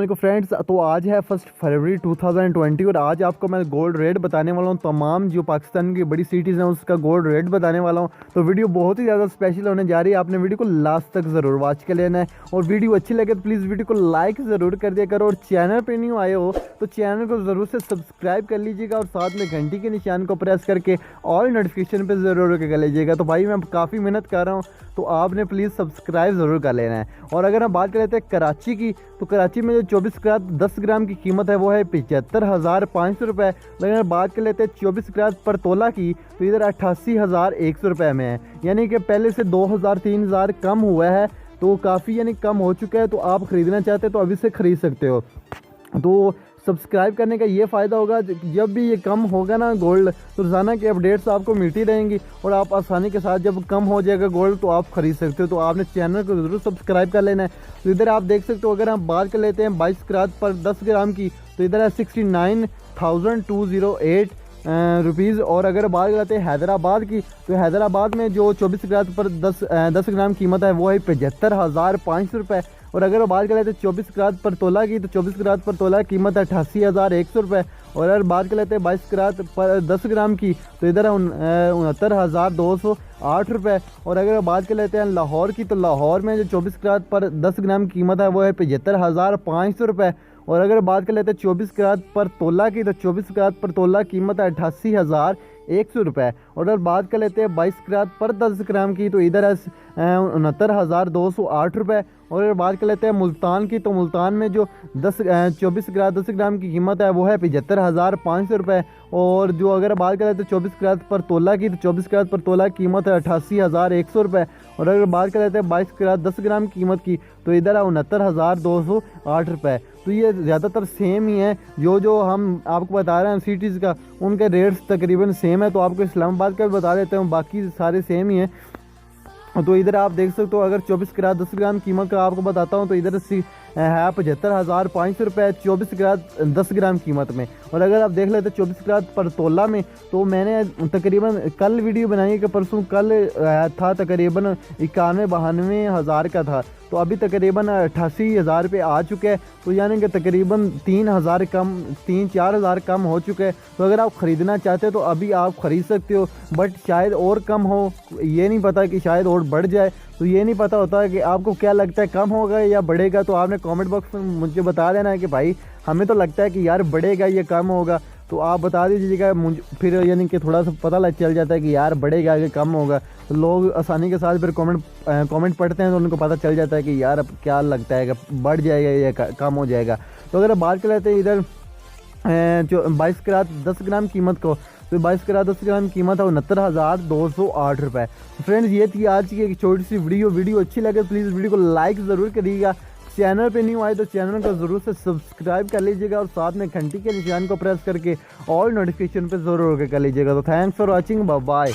वालेकुम फ्रेंड्स। तो आज है 1 फरवरी 2020 और आज आपको मैं गोल्ड रेट बताने वाला हूँ। तमाम जो पाकिस्तान की बड़ी सिटीज़ हैं उसका गोल्ड रेट बताने वाला हूँ। तो वीडियो बहुत ही ज़्यादा स्पेशल होने जा रही है। आपने वीडियो को लास्ट तक ज़रूर वॉच कर लेना है और वीडियो अच्छी लगे तो प्लीज़ वीडियो को लाइक ज़रूर कर दिया करो। और चैनल पर न्यू आए हो तो चैनल को ज़रूर से सब्सक्राइब कर लीजिएगा और साथ में घंटी के निशान को प्रेस करके ऑल नोटिफिकेशन पर ज़रूर कर लीजिएगा। तो भाई मैं काफ़ी मेहनत कर रहा हूँ तो आपने प्लीज़ सब्सक्राइब ज़रूर कर लेना है। और अगर हम बात कर लेते हैं कराची की, तो कराची में जो 24 कैरेट 10 ग्राम की कीमत है वो है 75,500 रुपये। लेकिन अगर बात कर लेते हैं 24 कैरेट पर तोला की तो इधर 88,100 रुपये में है, यानी कि पहले से 2,000-3,000 कम हुआ है। तो काफ़ी यानी कम हो चुका है। तो आप ख़रीदना चाहते हैं तो अभी से ख़रीद सकते हो। तो सब्सक्राइब करने का ये फ़ायदा होगा, जब भी ये कम होगा ना गोल्ड तो रोज़ाना की अपडेट्स आपको मिलती रहेंगी और आप आसानी के साथ जब कम हो जाएगा गोल्ड तो आप ख़रीद सकते हो। तो आपने चैनल को ज़रूर सब्सक्राइब कर लेना है। तो इधर आप देख सकते हो, अगर हम बात कर लेते हैं 22 कैरेट पर 10 ग्राम की तो इधर है 69,208 रुपीज़। और अगर बात करते हैं हैदराबाद की तो हैदराबाद में जो 24 कैरेट पर 10 ग्राम कीमत है वो है 75,500 रुपये। और अगर बात कर लेते हैं 24 कैरेट पर तोला की तो 24 कैरेट पर तोला कीमत है 88,100 रुपये। और अगर बात कर लेते हैं 22 कैरेट पर 10 ग्राम की तो इधर है 69,208 रुपये। और अगर बात कर लेते हैं लाहौर की तो लाहौर में जो 24 कैरेट पर 10 ग्राम की कीमत है वो है 75,500 रुपये। और अगर बात कर लेते हैं 24 कैरेट पर तोला की तो 24 कैरेट पर तोला कीमत है 88,100 रुपये। और अगर बात कर लेते हैं 22 कैरेट पर 10 ग्राम की तो इधर है 69,208 रुपये। और अगर बात कर लेते हैं मुल्तान की तो मुल्तान में जो 24 कैरेट 10 ग्राम की कीमत है वो है 75,500 रुपये। और जो अगर बात कर लेते हैं 24 कैरेट पर तोला की तो 24 कैरेट पर तोला की कीमत है 88,100 रुपये। और अगर बात कर लेते हैं 22 कैरेट 10 ग्राम की कीमत की तो इधर है 69,208 रुपये। तो ये ज़्यादातर सेम ही है। जो हम आपको बता रहे हैं सिटीज़ का उनके रेट्स तकरीबन सेम है। तो आपको इस्लामाबाद का भी बता देते हैं, बाकी सारे सेम ही हैं। तो इधर आप देख सकते हो, अगर 24 कैरेट 10 ग्राम कीमत का आपको बताता हूँ तो इधर है 75,500 रुपये 24 कैरेट 10 ग्राम कीमत में। और अगर आप देख लेते 24 कैरेट पर तोला में तो मैंने तकरीबन कल वीडियो बनाई कि परसों कल था तकरीबन 91-92 हज़ार का था। तो अभी तकरीबन 88,000 रुपये आ चुके हैं। तो यानी कि तकरीबन 3,000 कम 3-4 हज़ार कम हो चुके हैं। तो अगर आप ख़रीदना चाहते हो तो अभी आप ख़रीद सकते हो, बट शायद और कम हो, ये नहीं पता कि शायद और बढ़ जाए। तो ये नहीं पता होता है कि आपको क्या लगता है कम होगा या बढ़ेगा। तो आपने कमेंट बॉक्स में मुझे बता देना है कि भाई हमें तो लगता है कि यार बढ़ेगा या कम होगा। तो आप बता दीजिएगा मुझे, फिर यानी कि थोड़ा सा पता चल जाता है कि यार बढ़ेगा या कम होगा। तो लोग आसानी के साथ फिर कमेंट पढ़ते हैं तो उनको पता चल जाता है कि यार अब क्या लगता है कि बढ़ जाएगा या कम हो जाएगा। तो अगर बात कर लेते हैं इधर जो 22 कैरेट 10 ग्राम कीमत को तो 22 कैरेट 10 ग्राम कीमत है 69,208 रुपये। फ्रेंड्स ये थी आज की एक छोटी सी वीडियो अच्छी लगे प्लीज़ वीडियो को लाइक ज़रूर करिएगा। चैनल पे न्यू आए तो चैनल को ज़रूर से सब्सक्राइब कर लीजिएगा और साथ में घंटी के निशान को प्रेस करके ऑल नोटिफिकेशन पे ज़रूर कर लीजिएगा। तो thanks for watching, bye bye.